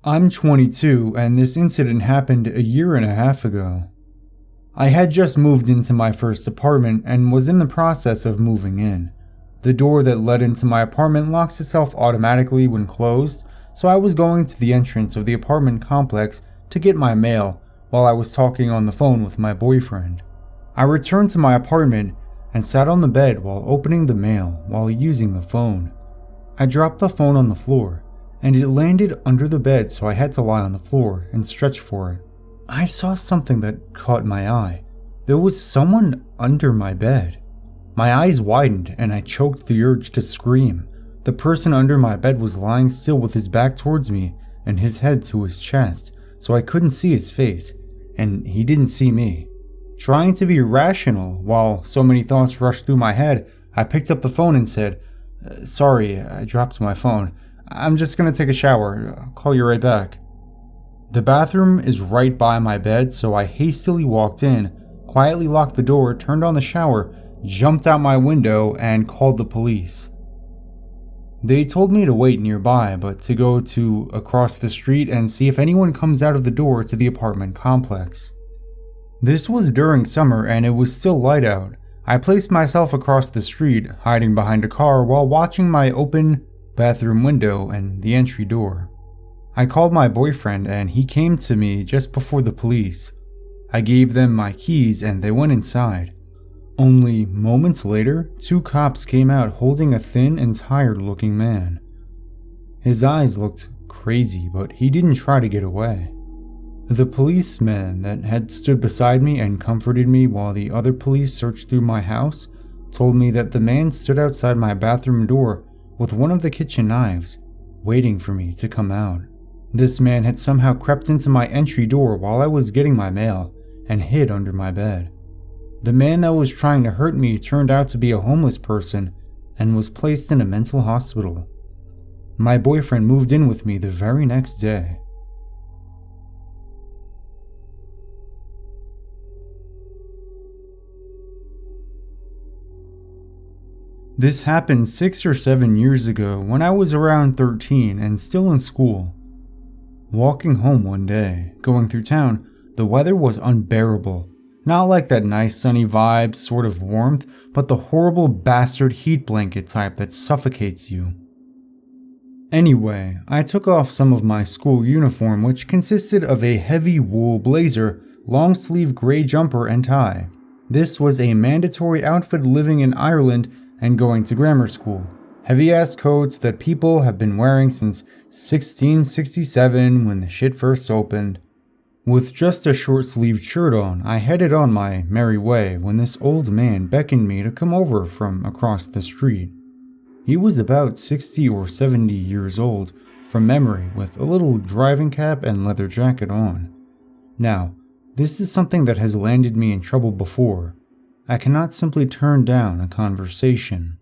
I'm 22 and this incident happened a year and a half ago. I had just moved into my first apartment and was in the process of moving in. The door that led into my apartment locks itself automatically when closed, so I was going to the entrance of the apartment complex to get my mail while I was talking on the phone with my boyfriend. I returned to my apartment and sat on the bed while opening the mail while using the phone. I dropped the phone on the floor and it landed under the bed, so I had to lie on the floor and stretch for it. I saw something that caught my eye. There was someone under my bed. My eyes widened and I choked the urge to scream. The person under my bed was lying still with his back towards me and his head to his chest, so I couldn't see his face, and he didn't see me. Trying to be rational while so many thoughts rushed through my head, I picked up the phone and said, "Sorry, I dropped my phone. I'm just gonna take a shower. I'll call you right back." The bathroom is right by my bed, so I hastily walked in, quietly locked the door, turned on the shower, jumped out my window, and called the police. They told me to wait nearby, but to go to across the street and see if anyone comes out of the door to the apartment complex. This was during summer and it was still light out. I placed myself across the street, hiding behind a car while watching my open bathroom window and the entry door. I called my boyfriend and he came to me just before the police. I gave them my keys and they went inside. Only moments later, 2 cops came out holding a thin and tired looking man. His eyes looked crazy, but he didn't try to get away. The policeman that had stood beside me and comforted me while the other police searched through my house told me that the man stood outside my bathroom door with one of the kitchen knives, waiting for me to come out. This man had somehow crept into my entry door while I was getting my mail and hid under my bed. The man that was trying to hurt me turned out to be a homeless person and was placed in a mental hospital. My boyfriend moved in with me the very next day. This happened 6 or 7 years ago when I was around 13 and still in school. Walking home one day, going through town, the weather was unbearable. Not like that nice sunny vibe sort of warmth, but the horrible bastard heat blanket type that suffocates you. Anyway, I took off some of my school uniform, which consisted of a heavy wool blazer, long sleeve grey jumper and tie. This was a mandatory outfit living in Ireland and going to grammar school. Heavy ass coats that people have been wearing since 1667 when the shit first opened. With just a short sleeved shirt on, I headed on my merry way when this old man beckoned me to come over from across the street. He was about 60 or 70 years old, from memory, with a little driving cap and leather jacket on. Now, this is something that has landed me in trouble before. I cannot simply turn down a conversation.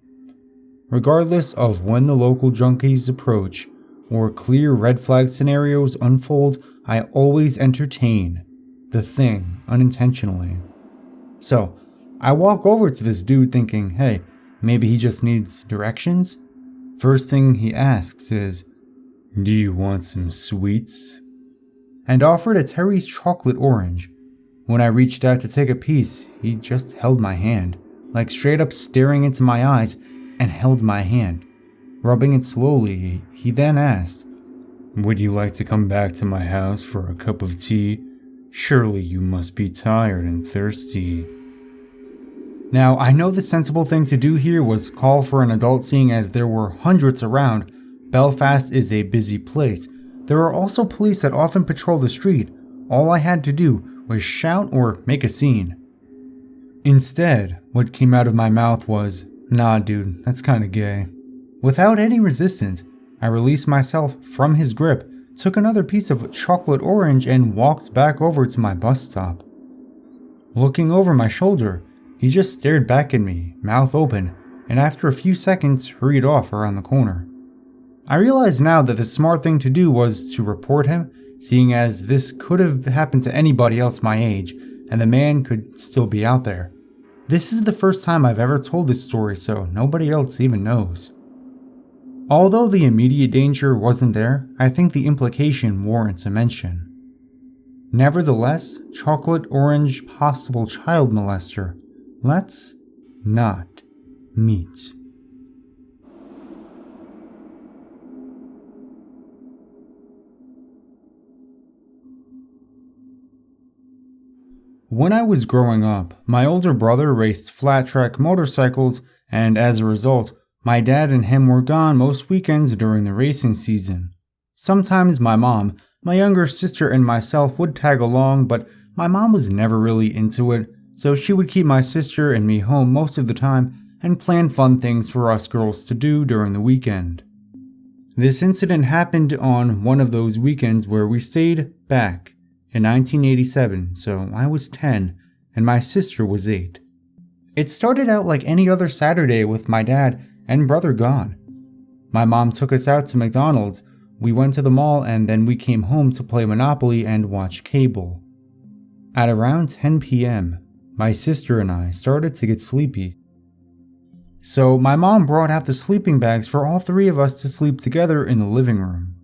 Regardless of when the local junkies approach, or clear red flag scenarios unfold, I always entertain the thing unintentionally. So, I walk over to this dude thinking, hey, maybe he just needs directions? First thing he asks is, "Do you want some sweets?" And offered a Terry's chocolate orange. When I reached out to take a piece, he just held my hand, like straight up staring into my eyes, and held my hand. Rubbing it slowly, he then asked, "Would you like to come back to my house for a cup of tea? Surely you must be tired and thirsty." Now, I know the sensible thing to do here was call for an adult, seeing as there were hundreds around. Belfast is a busy place. There are also police that often patrol the street. All I had to do was shout or make a scene. Instead, what came out of my mouth was, "Nah dude, that's kinda gay." Without any resistance, I released myself from his grip, took another piece of chocolate orange, and walked back over to my bus stop. Looking over my shoulder, he just stared back at me, mouth open, and after a few seconds hurried off around the corner. I realize now that the smart thing to do was to report him, seeing as this could have happened to anybody else my age, and the man could still be out there. This is the first time I've ever told this story, so nobody else even knows. Although the immediate danger wasn't there, I think the implication warrants a mention. Nevertheless, chocolate orange possible child molester, let's not meet. When I was growing up, my older brother raced flat track motorcycles, and as a result, my dad and him were gone most weekends during the racing season. Sometimes my mom, my younger sister, and myself would tag along, but my mom was never really into it, so she would keep my sister and me home most of the time and plan fun things for us girls to do during the weekend. This incident happened on one of those weekends where we stayed back in 1987, so I was 10 and my sister was 8. It started out like any other Saturday with my dad and brother gone. My mom took us out to McDonald's, we went to the mall, and then we came home to play Monopoly and watch cable. At around 10 p.m., my sister and I started to get sleepy. So my mom brought out the sleeping bags for all three of us to sleep together in the living room.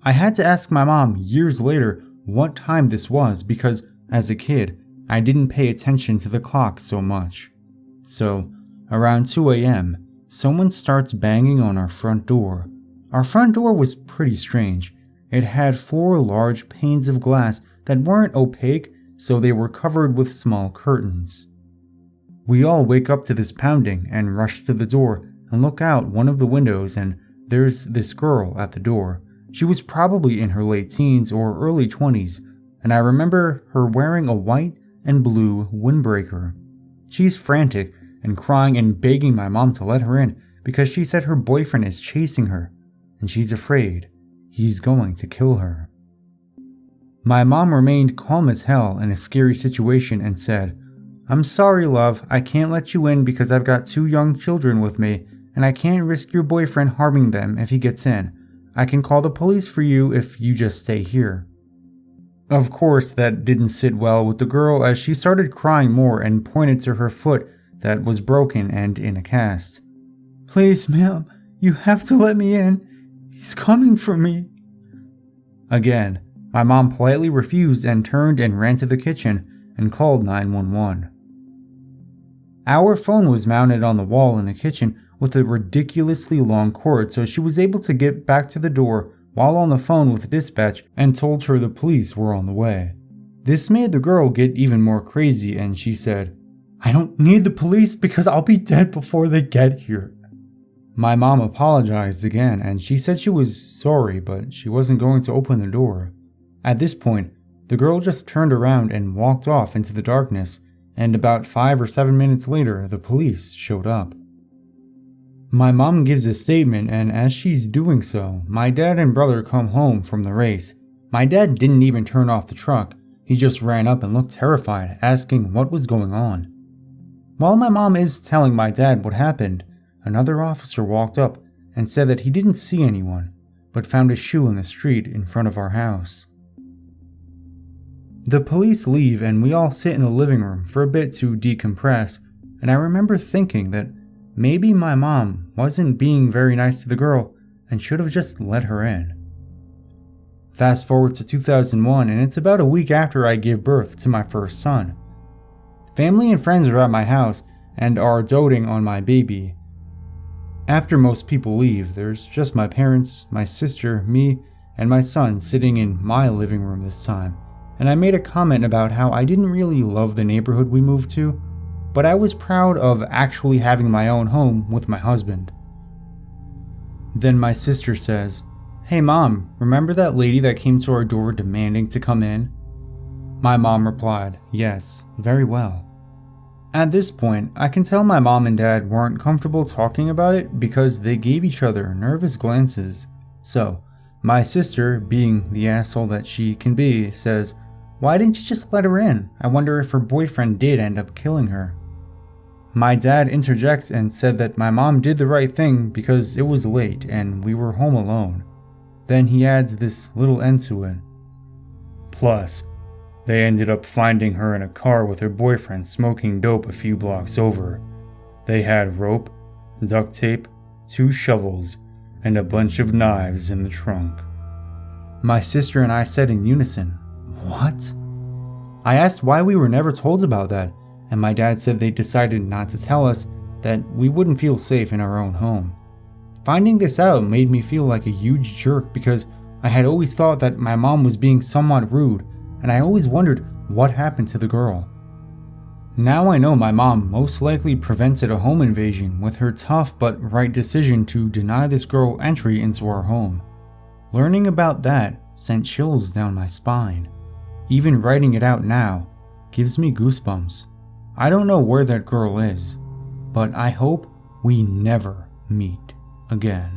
I had to ask my mom years later what time this was because, as a kid, I didn't pay attention to the clock so much. So, around 2 a.m., someone starts banging on our front door. Our front door was pretty strange. It had 4 large panes of glass that weren't opaque, so they were covered with small curtains. We all wake up to this pounding and rush to the door and look out one of the windows, and there's this girl at the door. She was probably in her late teens or early 20s, and I remember her wearing a white and blue windbreaker. She's frantic and crying and begging my mom to let her in because she said her boyfriend is chasing her, and she's afraid he's going to kill her. My mom remained calm as hell in a scary situation and said, "I'm sorry, love, I can't let you in because I've got 2 young children with me, and I can't risk your boyfriend harming them if he gets in. I can call the police for you if you just stay here." Of course, that didn't sit well with the girl as she started crying more and pointed to her foot that was broken and in a cast. "Please, ma'am, you have to let me in. He's coming for me." Again, my mom politely refused and turned and ran to the kitchen and called 911. Our phone was mounted on the wall in the kitchen with a ridiculously long cord, so she was able to get back to the door while on the phone with dispatch and told her the police were on the way. This made the girl get even more crazy, and she said, "I don't need the police because I'll be dead before they get here." My mom apologized again, and she said she was sorry, but she wasn't going to open the door. At this point, the girl just turned around and walked off into the darkness, and about 5 or 7 minutes later, the police showed up. My mom gives a statement, and as she's doing so, my dad and brother come home from the race. My dad didn't even turn off the truck. He just ran up and looked terrified, asking what was going on. While my mom is telling my dad what happened, another officer walked up and said that he didn't see anyone, but found a shoe in the street in front of our house. The police leave and we all sit in the living room for a bit to decompress, and I remember thinking that maybe my mom wasn't being very nice to the girl and should have just let her in. Fast forward to 2001, and it's about a week after I gave birth to my first son. Family and friends are at my house and are doting on my baby. After most people leave, there's just my parents, my sister, me, and my son sitting in my living room this time, and I made a comment about how I didn't really love the neighborhood we moved to, but I was proud of actually having my own home with my husband. Then my sister says, "Hey mom, remember that lady that came to our door demanding to come in?" My mom replied, "Yes, very well." At this point, I can tell my mom and dad weren't comfortable talking about it because they gave each other nervous glances. So, my sister, being the asshole that she can be, says, "Why didn't you just let her in? I wonder if her boyfriend did end up killing her." My dad interjects and said that my mom did the right thing because it was late and we were home alone. Then he adds this little end to it. "Plus, they ended up finding her in a car with her boyfriend smoking dope a few blocks over. They had rope, duct tape, 2 shovels, and a bunch of knives in the trunk." My sister and I said in unison, "What?" I asked why we were never told about that, and my dad said they decided not to tell us that we wouldn't feel safe in our own home. Finding this out made me feel like a huge jerk because I had always thought that my mom was being somewhat rude, and I always wondered what happened to the girl. Now I know my mom most likely prevented a home invasion with her tough but right decision to deny this girl entry into our home. Learning about that sent chills down my spine. Even writing it out now gives me goosebumps. I don't know where that girl is, but I hope we never meet again.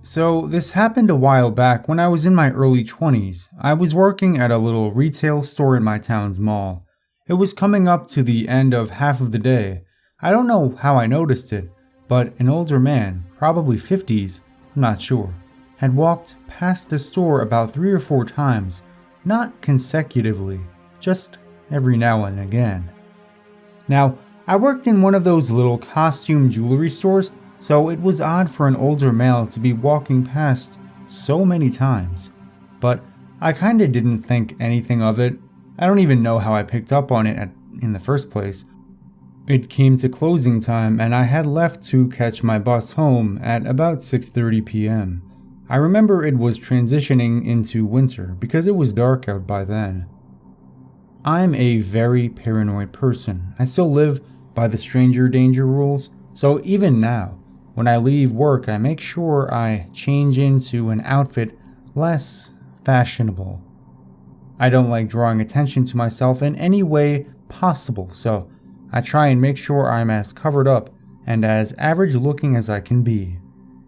So this happened a while back when I was in my early 20s. I was working at a little retail store in my town's mall. It was coming up to the end of half of the day. I don't know how I noticed it, but an older man, probably 50s, I'm not sure, had walked past the store about 3 or 4 times, not consecutively, just every now and again. Now, I worked in one of those little costume jewelry stores, so it was odd for an older male to be walking past so many times. But I kinda didn't think anything of it. I don't even know how I picked up on it in the first place. It came to closing time and I had left to catch my bus home at about 6:30 p.m. I remember it was transitioning into winter because it was dark out by then. I'm a very paranoid person. I still live by the stranger danger rules, so even now, when I leave work, I make sure I change into an outfit less fashionable. I don't like drawing attention to myself in any way possible, so I try and make sure I'm as covered up and as average looking as I can be.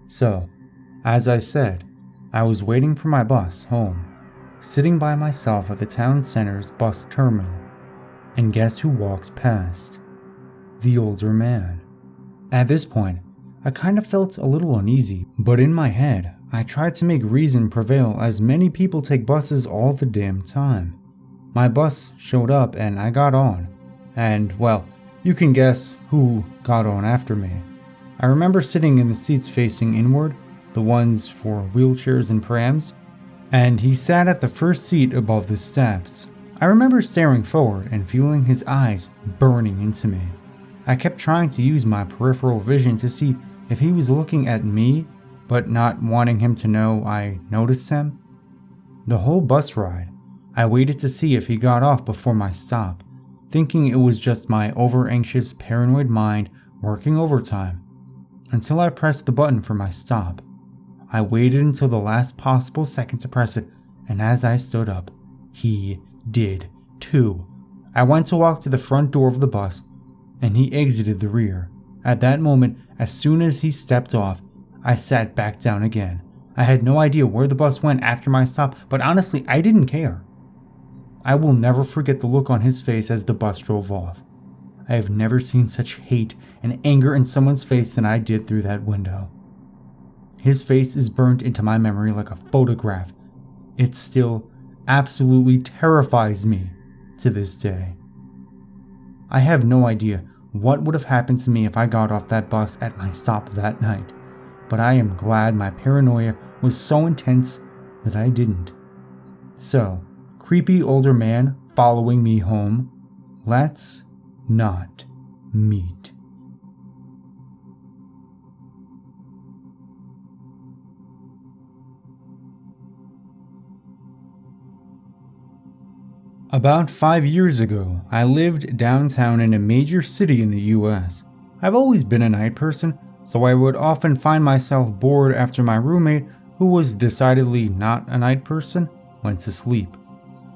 So, as I said, I was waiting for my bus home, sitting by myself at the town center's bus terminal, and guess who walks past? The older man. At this point, I kind of felt a little uneasy, but in my head, I tried to make reason prevail as many people take buses all the damn time. My bus showed up and I got on, and well, you can guess who got on after me. I remember sitting in the seats facing inward, the ones for wheelchairs and prams, and he sat at the first seat above the steps. I remember staring forward and feeling his eyes burning into me. I kept trying to use my peripheral vision to see if he was looking at me, but not wanting him to know I noticed him. The whole bus ride, I waited to see if he got off before my stop, thinking it was just my over-anxious, paranoid mind working overtime, until I pressed the button for my stop. I waited until the last possible second to press it, and as I stood up, he did too. I went to walk to the front door of the bus, and he exited the rear. At that moment, as soon as he stepped off, I sat back down again. I had no idea where the bus went after my stop, but honestly, I didn't care. I will never forget the look on his face as the bus drove off. I have never seen such hate and anger in someone's face than I did through that window. His face is burnt into my memory like a photograph. It still absolutely terrifies me to this day. I have no idea what would have happened to me if I got off that bus at my stop that night, but I am glad my paranoia was so intense that I didn't. So, creepy older man following me home, let's not meet. About 5 years ago, I lived downtown in a major city in the US. I've always been a night person, so I would often find myself bored after my roommate, who was decidedly not a night person, went to sleep.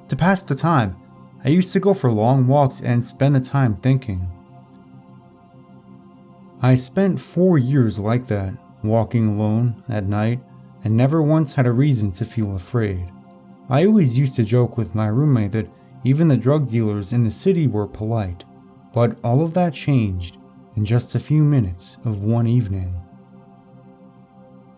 To pass the time, I used to go for long walks and spend the time thinking. I spent 4 years like that, walking alone at night, and never once had a reason to feel afraid. I always used to joke with my roommate that even the drug dealers in the city were polite, but all of that changed in just a few minutes of one evening.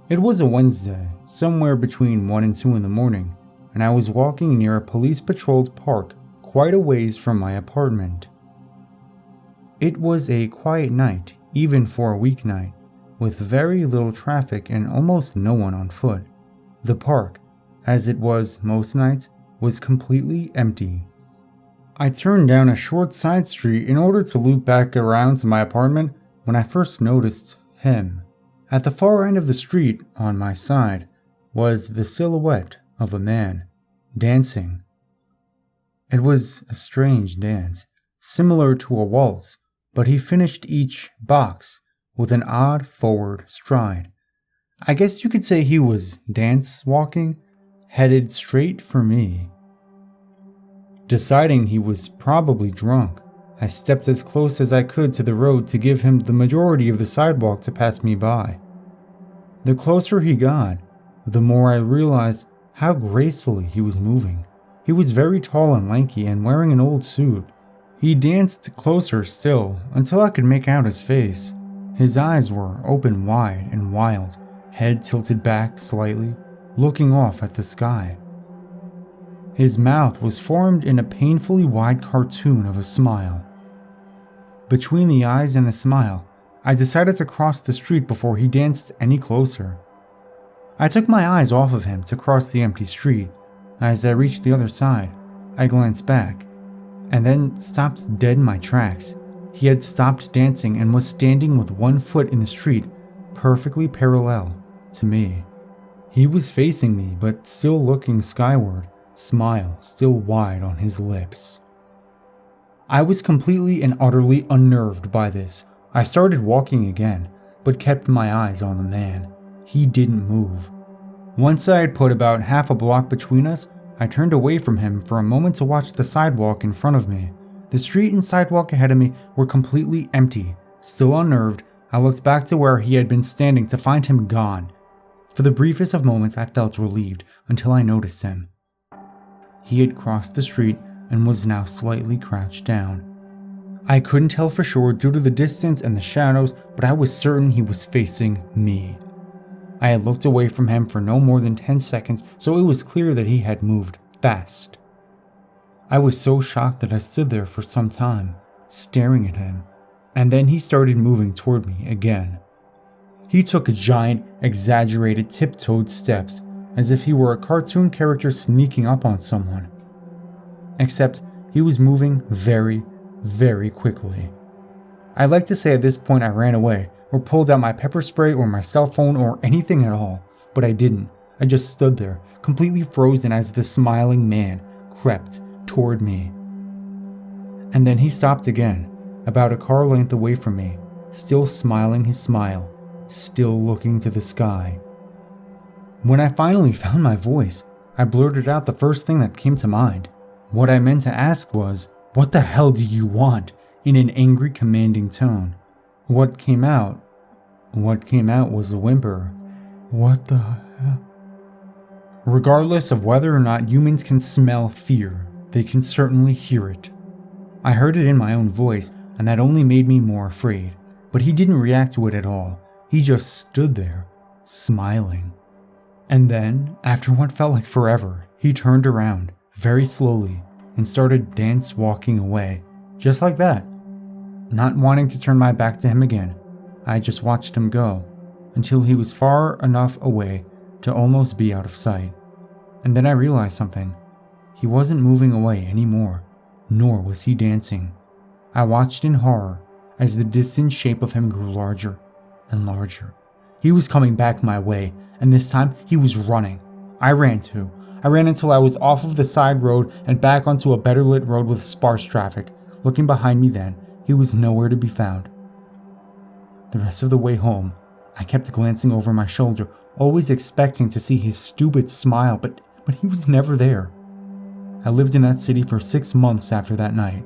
It was a Wednesday, somewhere between 1 and 2 in the morning. and I was walking near a police-patrolled park quite a ways from my apartment. It was a quiet night, even for a weeknight, with very little traffic and almost no one on foot. The park, as it was most nights, was completely empty. I turned down a short side street in order to loop back around to my apartment when I first noticed him. At the far end of the street, on my side, was the silhouette of a man, dancing. It was a strange dance, similar to a waltz, but he finished each box with an odd forward stride. I guess you could say he was dance walking, headed straight for me. Deciding he was probably drunk, I stepped as close as I could to the road to give him the majority of the sidewalk to pass me by. The closer he got, the more I realized how gracefully he was moving. He was very tall and lanky and wearing an old suit. He danced closer still until I could make out his face. His eyes were open wide and wild, head tilted back slightly, looking off at the sky. His mouth was formed in a painfully wide cartoon of a smile. Between the eyes and the smile, I decided to cross the street before he danced any closer. I took my eyes off of him to cross the empty street. As I reached the other side, I glanced back, and then stopped dead in my tracks. He had stopped dancing and was standing with one foot in the street, perfectly parallel to me. He was facing me, but still looking skyward, smile still wide on his lips. I was completely and utterly unnerved by this. I started walking again, but kept my eyes on the man. He didn't move. Once I had put about half a block between us, I turned away from him for a moment to watch the sidewalk in front of me. The street and sidewalk ahead of me were completely empty. Still unnerved, I looked back to where he had been standing to find him gone. For the briefest of moments, I felt relieved until I noticed him. He had crossed the street and was now slightly crouched down. I couldn't tell for sure due to the distance and the shadows, but I was certain he was facing me. I had looked away from him for no more than 10 seconds, so it was clear that he had moved fast. I was so shocked that I stood there for some time, staring at him, and then he started moving toward me again. He took giant, exaggerated, tiptoed steps, as if he were a cartoon character sneaking up on someone. Except he was moving very, very quickly. I'd like to say at this point I ran away, or pulled out my pepper spray or my cell phone or anything at all, but I didn't. I just stood there, completely frozen as the smiling man crept toward me. And then he stopped again, about a car length away from me, still smiling his smile, still looking to the sky. When I finally found my voice, I blurted out the first thing that came to mind. What I meant to ask was, "What the hell do you want?" in an angry, commanding tone. What came out was a whimper. What the hell? Regardless of whether or not humans can smell fear, they can certainly hear it. I heard it in my own voice, and that only made me more afraid. But he didn't react to it at all. He just stood there, smiling. And then, after what felt like forever, he turned around, very slowly, and started dance walking away. Just like that. Not wanting to turn my back to him again, I just watched him go, until he was far enough away to almost be out of sight. And then I realized something. He wasn't moving away anymore, nor was he dancing. I watched in horror as the distant shape of him grew larger and larger. He was coming back my way, and this time he was running. I ran too. I ran until I was off of the side road and back onto a better lit road with sparse traffic. Looking behind me then, he was nowhere to be found. The rest of the way home, I kept glancing over my shoulder, always expecting to see his stupid smile, but he was never there. I lived in that city for 6 months after that night,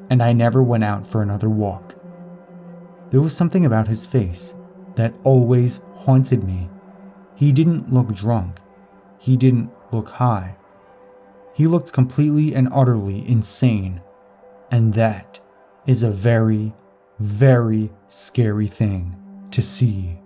and I never went out for another walk. There was something about his face that always haunted me. He didn't look drunk. He didn't look high. He looked completely and utterly insane. And that is a very, very scary thing to see.